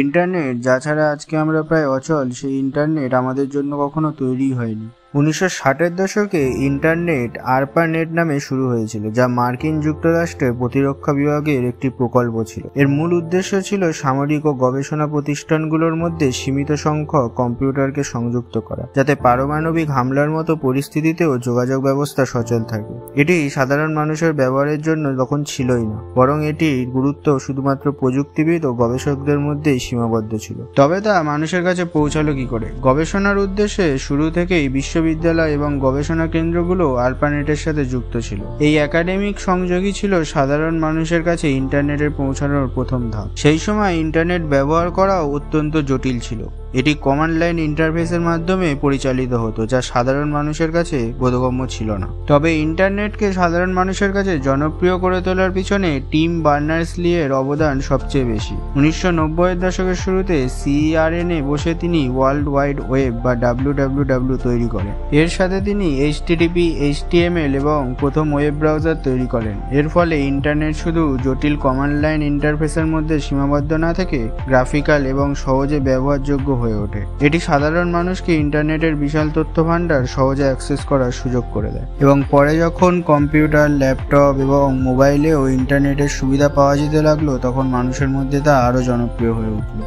Internet যা ছাড়া আজকে আমরা প্রায় অচল, সেই ইন্টারনেট আমাদের জন্য কখনো তৈরি হয়নি। 1960-এর দশকে ইন্টারনেট আরপানেট নামে শুরু হয়েছিল, যা মার্কিন যুক্তরাষ্ট্রের প্রতিরক্ষা বিভাগের একটি প্রকল্প ছিল। এর মূল উদ্দেশ্য ছিল সামরিক ও গবেষণা প্রতিষ্ঠানগুলোর মধ্যে সীমিত সংখ্যক কম্পিউটারকে সংযুক্ত করা, যাতে পারমাণবিক হামলার মতো পরিস্থিতিতেও যোগাযোগ ব্যবস্থা সচল থাকে। এটি সাধারণ মানুষের ব্যবহারের জন্য তখন ছিলই না, বরং এটির গুরুত্ব শুধুমাত্র প্রযুক্তিবিদ ও গবেষকদের মধ্যেই সীমাবদ্ধ ছিল। তবে তা মানুষের কাছে পৌঁছালো কি করে? গবেষণার উদ্দেশ্যে শুরু থেকেই বিশ্ববিদ্যালয় এবং গবেষণা কেন্দ্রগুলো আরপানেটের সাথে যুক্ত ছিল। এই একাডেমিক সংযোগই ছিল সাধারণ মানুষের কাছে ইন্টারনেটের পৌঁছানোর প্রথম ধাপ। সেই সময় ইন্টারনেট ব্যবহার করাও অত্যন্ত জটিল ছিল। এটি কমান্ড লাইন ইন্টারফেসের মাধ্যমে পরিচালিত হতো, যা সাধারণ মানুষের কাছে বোধগম্য ছিল না। তবে ইন্টারনেটকে সাধারণ মানুষের কাছে জনপ্রিয় করে তোলার পিছনে টিম বার্নার্স-লি এর অবদান সবচেয়ে বেশি। 1990-এর দশকের শুরুতে CERN-এ বসে তিনি ওয়ার্ল্ড ওয়াইড ওয়েব বা WWW তৈরি করেন। এর সাথে তিনি HTTP, HTML এবং প্রথম ওয়েব ব্রাউজার তৈরি করেন। এর ফলে ইন্টারনেট শুধু জটিল কমান্ড লাইন ইন্টারফেসের মধ্যে সীমাবদ্ধ না থেকে গ্রাফিক্যাল এবং সহজে ব্যবহারযোগ্য হয়ে ওঠে। এটি সাধারণ মানুষকে ইন্টারনেটের বিশাল তথ্য ভান্ডার সহজে অ্যাক্সেস করার সুযোগ করে দেয়। এবং পরে যখন কম্পিউটার, ল্যাপটপ এবং মোবাইলেও ইন্টারনেটের সুবিধা পাওয়া যেতে লাগলো, তখন মানুষের মধ্যে তা আরও জনপ্রিয় হয়ে উঠল।